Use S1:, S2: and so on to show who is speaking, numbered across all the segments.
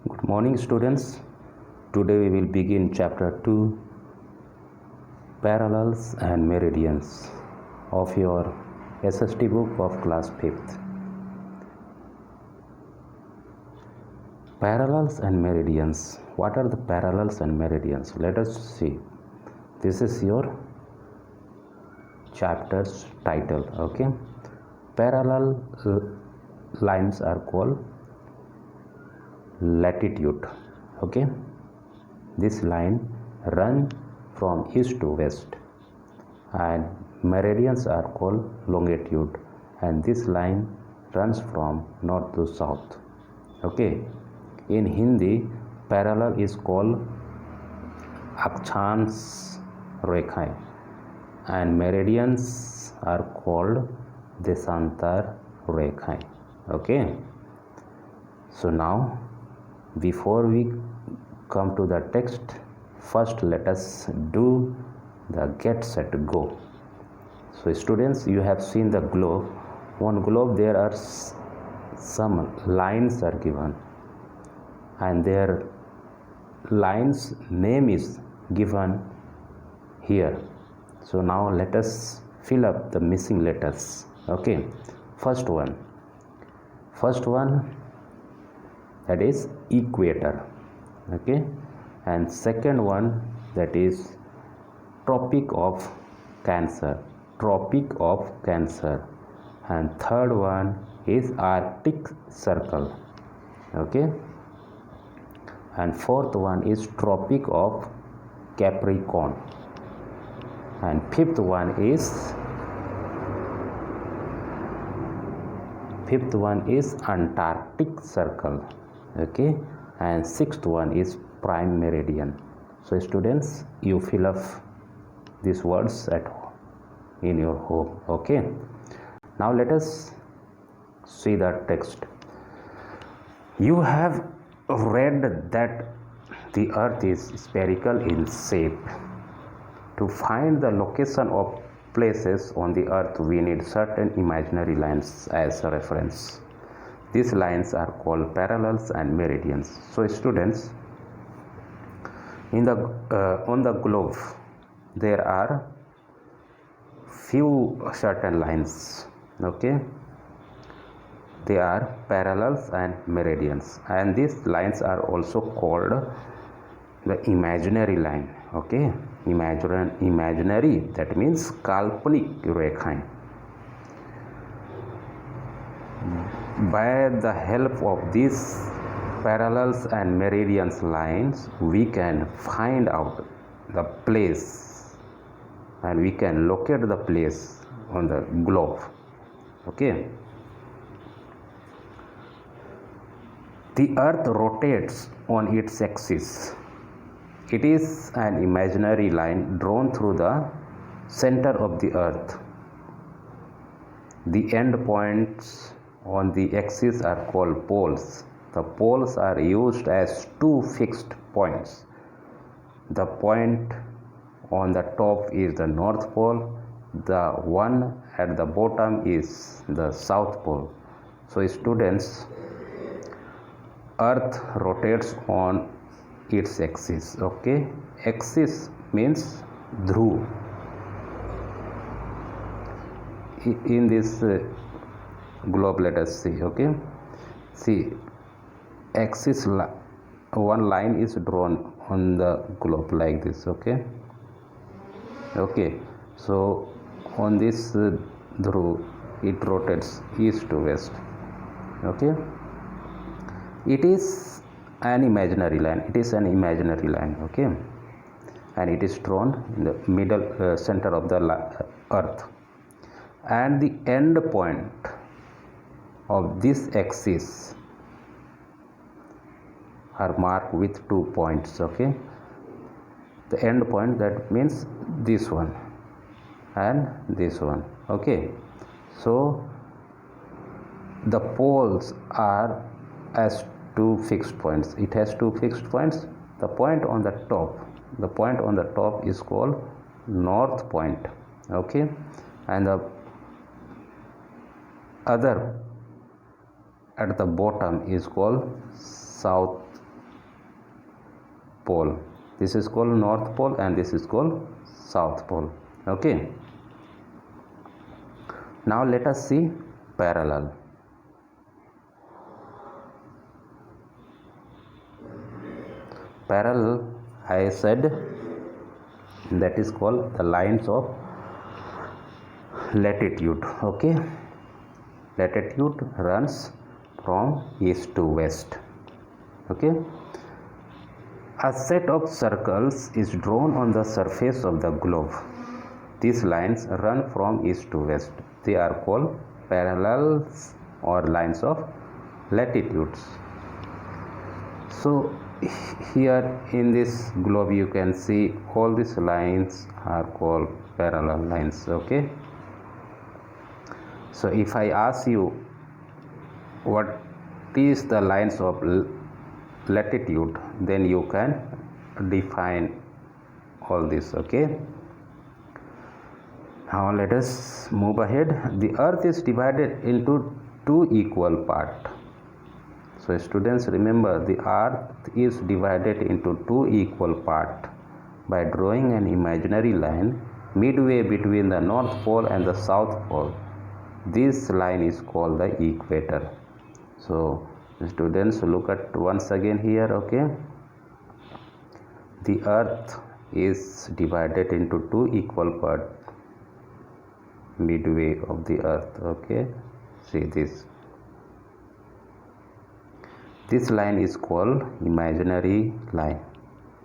S1: Good morning, students. Today we will begin chapter 2, Parallels and Meridians of your SST book of class 5th. Parallels and meridians. What are the parallels and meridians? Let us see. This is your chapter's title. Okay. Parallel lines are called latitude. Okay, this line run from east to west, and meridians are called longitude, and this line runs from north to south. Okay, in Hindi parallel is called akshans rekhaएं, and meridians are called deshantar rekhaएं. Okay, so now before we come to the text, first let us do the get set go. So students, you have seen the globe. On globe there are some lines are given, and their lines name is given here. So now let us fill up the missing letters. Okay, first one that is equator. Okay, and second one that is tropic of cancer, and third one is arctic circle. Okay, and fourth one is tropic of capricorn, and fifth one is antarctic circle. Okay, and sixth one is prime meridian. So students, you fill up these words in your home. Okay, now let us see the text. You have read that the earth is spherical in shape. To find the location of places on the earth, we need certain imaginary lines as a reference. These lines are called parallels and meridians. So students, on the globe there are few certain lines. Okay, they are parallels and meridians, and these lines are also called the imaginary line. Okay, imaginary, that means काल्पनिक रेखाएं. By the help of these parallels and meridians lines, we can find out the place, and we can locate the place on the globe. Okay, the earth rotates on its axis. It is an imaginary line drawn through the center of the earth. The end points on the axis are called poles. The poles are used as two fixed points. The point on the top is the North Pole. The one at the bottom is the South Pole. So students, earth rotates on its axis. Okay, axis means dhruv. In this globe, let us see. Okay, see, axis one line is drawn on the globe like this. Okay, so on this dhruv, it rotates east to west. Okay, it is an imaginary line. Okay, and it is drawn in the middle center of the earth, and the end point of this axis are marked with 2 points. Okay, the end point, that means this one and this one. Okay, so the poles are as 2 fixed points. It has 2 fixed points. The point on the top is called north point. Okay, and the other at the bottom is called south pole. This is called north pole and this is called south pole. Okay. Now let us see parallel. Parallel, I said, that is called the lines of latitude. Okay, latitude runs from east to west. Okay, a set of circles is drawn on the surface of the globe. These lines run from east to west. They are called parallels or lines of latitudes. So here in this globe you can see all these lines are called parallel lines. Okay, so if I ask you what is the lines of latitude, then you can define all this. Okay, now let us move ahead. The earth is divided into two equal parts. So students, remember, the earth is divided into two equal parts by drawing an imaginary line midway between the north pole and the south pole. This line is called the equator. So students, look at once again here. Okay, the earth is divided into two equal parts midway of the earth. Okay, see this. This line is called imaginary line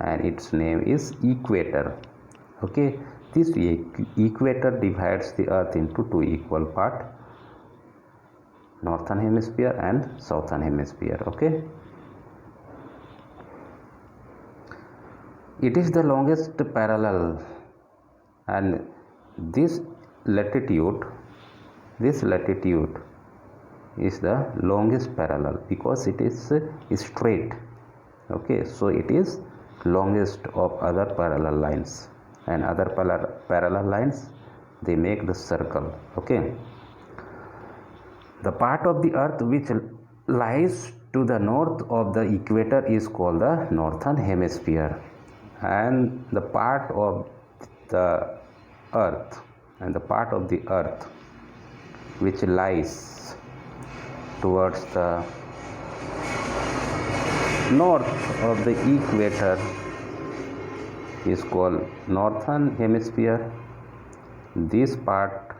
S1: and its name is equator. Okay, this equator divides the earth into two equal parts, northern hemisphere and southern hemisphere. Okay, it is the longest parallel, and this latitude is the longest parallel because it is straight. Okay, so it is longest of other parallel lines, and other parallel lines, they make the circle. Okay, the part of the earth which lies to the north of the equator is called the northern hemisphere, and the part of the earth which lies towards the north of the equator is called northern hemisphere. This part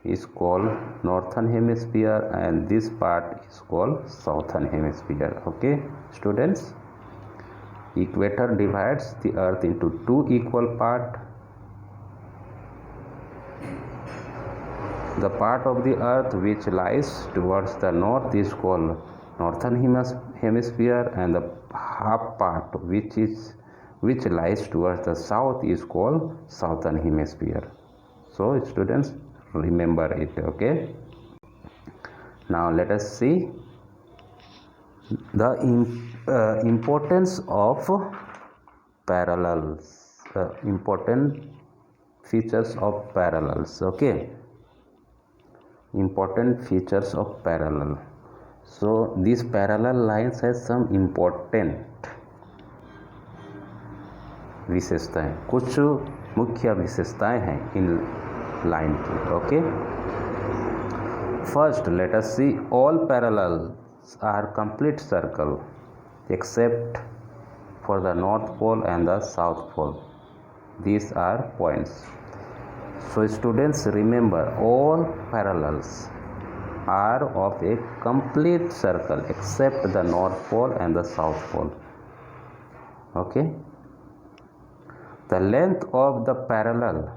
S1: is called northern hemisphere and this part is called southern hemisphere. Okay, students, equator divides the earth into two equal parts. The part of the earth which lies towards the north is called northern hemisphere, and the half part which lies towards the south is called southern hemisphere. So students, remember it. Okay, now let us see the importance of parallels, important features of parallels. Okay, important features of parallel. So these parallel lines has some important विशेषताएं, कुछ मुख्य विशेषताएं हैं इन line की. Okay, first let us see all parallels are complete circle except for the north pole and the south pole. These are points. So students, remember, all parallels are of a complete circle except the north pole and the south pole. Okay, the length of the parallel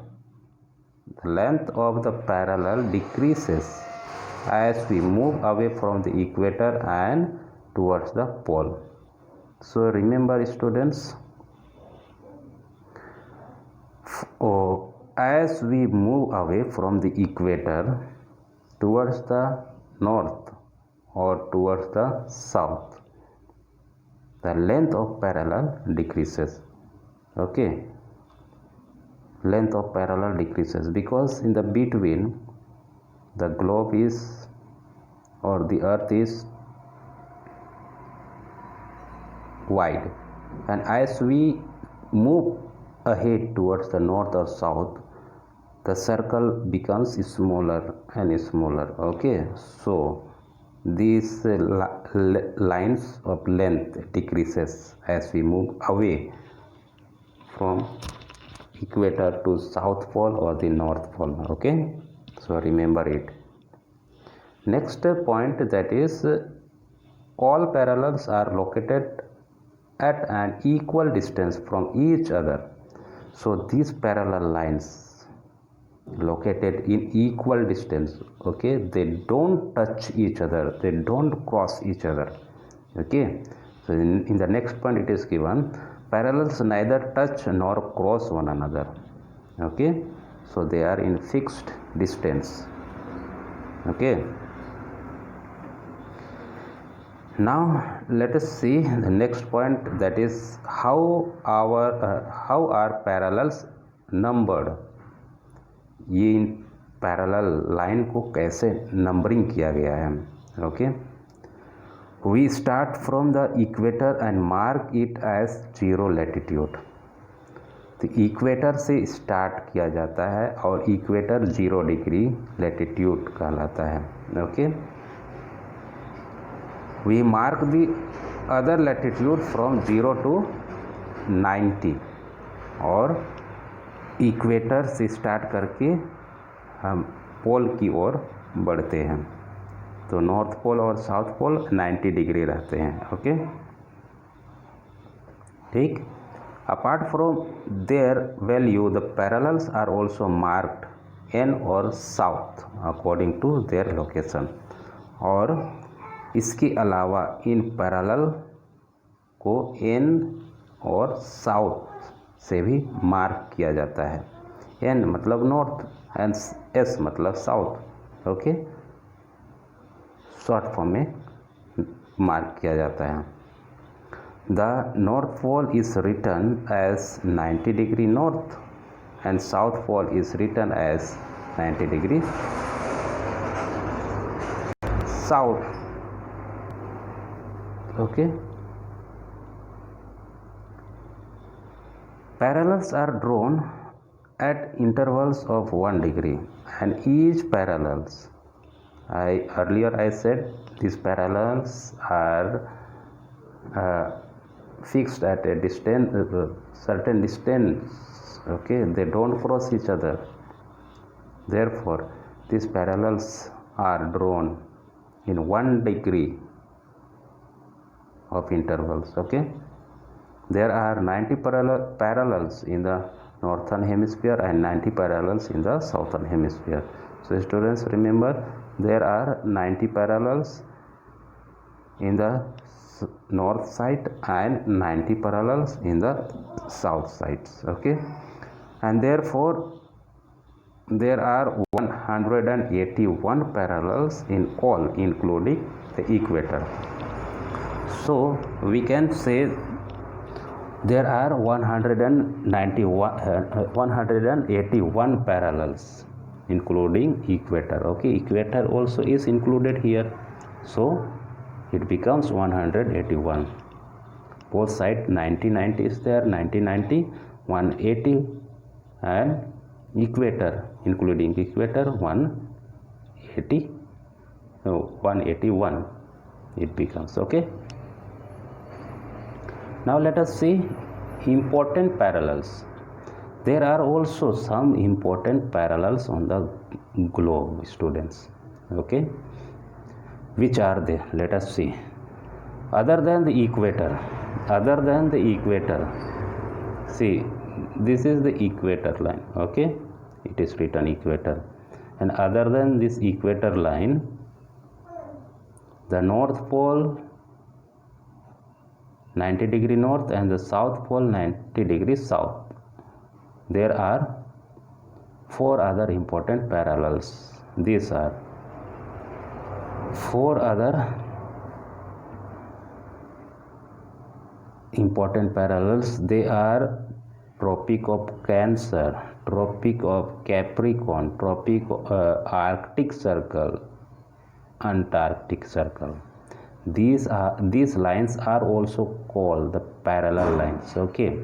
S1: decreases as we move away from the equator and towards the pole. So remember students, as we move away from the equator towards the north or towards the south, the length of parallel decreases. Okay, length of parallel decreases because in the between the globe is, or the earth is wide. and as we move ahead towards the north or south, the circle becomes smaller and smaller. Okay, so these lines of length decreases as we move away from equator to south pole or the north pole. Okay, so remember it. Next point, that is all parallels are located at an equal distance from each other. So these parallel lines located in equal distance, okay, they don't touch each other, they don't cross each other. Okay, so in the next point it is given parallels neither touch nor cross one another. Okay, so they are in fixed distance. Okay, now let us see the next point, that is how are parallels numbered. ये in parallel line को कैसे numbering किया गया है. Okay, we start from the equator and mark it as 0 latitude. तो equator से start किया जाता है और इक्वेटर 0 डिग्री लैटिट्यूड कहलाता है. Okay, we mark the other latitude from 0 to 90 और इक्वेटर से स्टार्ट करके हम पोल की ओर बढ़ते हैं. तो नॉर्थ पोल और साउथ पोल 90 डिग्री रहते हैं. ओके, ठीक. Apart from their value the parallels are also marked N और south according to their location. और इसके अलावा इन पैरेलल को एन और साउथ से भी मार्क किया जाता है. एन मतलब नॉर्थ एंड एस मतलब साउथ. ओके, शॉर्ट फॉर्म में मार्क किया जाता है. The north pole is written as 90 degree north and south pole is written as 90 degree south. Okay, parallels are drawn at intervals of 1 degree and each parallels, earlier I said these parallels are fixed at a distance, certain distance. Okay, they don't cross each other. Therefore these parallels are drawn in 1 degree of intervals. Okay, there are 90 parallels in the northern hemisphere and 90 parallels in the southern hemisphere. So students, remember there are 90 parallels in the north side and 90 parallels in the south sides. Okay, and therefore there are 181 parallels in all including the equator. So we can say there are 181 parallels including equator. Okay, equator also is included here, so it becomes 181. Both side 90 is there, 90, 180 and equator including equator 181 it becomes. Okay, now let us see important parallels. There are also some important parallels on the globe, students. Okay, which are they? Let us see. Other than the equator, see, this is the equator line. Okay, it is written equator, and other than this equator line, the north pole 90 degree north and the south pole 90 degree south, there are 4 other important parallels. These are 4 other important parallels. They are Tropic of Cancer, Tropic of Capricorn, Tropic Arctic Circle, Antarctic Circle. these lines are also called the parallel lines. Okay,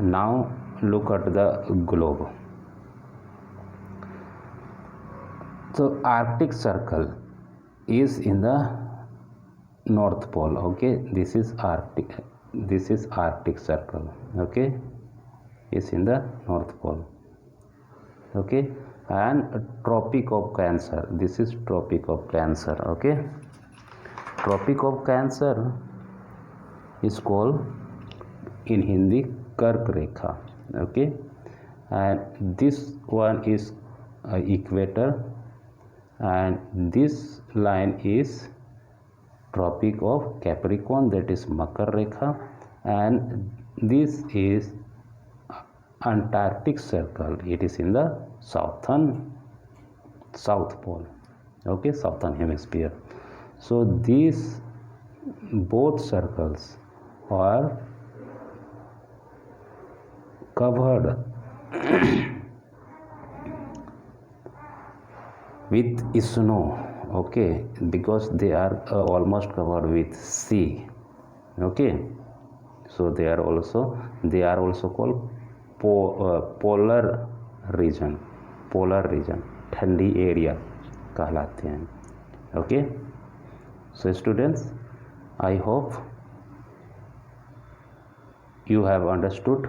S1: now look at the globe. So Arctic Circle is in the North Pole. Okay, this is Arctic Circle. Okay, is in the North Pole. Okay, and Tropic of Cancer, this is Tropic of Cancer. Okay, Tropic of Cancer is called in Hindi Kark Rekha. Okay, and this one is equator, and this line is Tropic of Capricorn, that is Makar Rekha, and this is Antarctic Circle, it is in the South Pole. Okay, southern hemisphere. So these both circles are covered with snow. Okay, because they are almost covered with sea. Okay, so they are also called polar region, ठंडी area कहलाते हैं. Okay, so students, I hope you have understood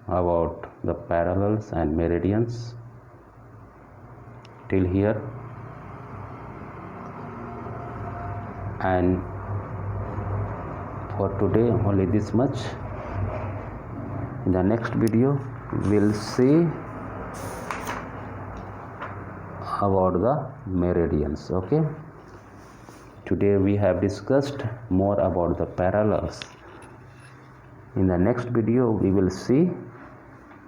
S1: about the parallels and meridians till here, and for today only this much. In the next video we'll see about the meridians. Okay, today we have discussed more about the parallels. In the next video we will see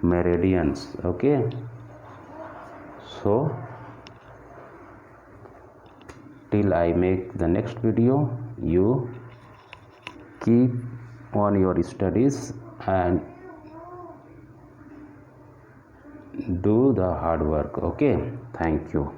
S1: meridians. Okay, so till I make the next video, you keep on your studies and do the hard work. Okay, thank you.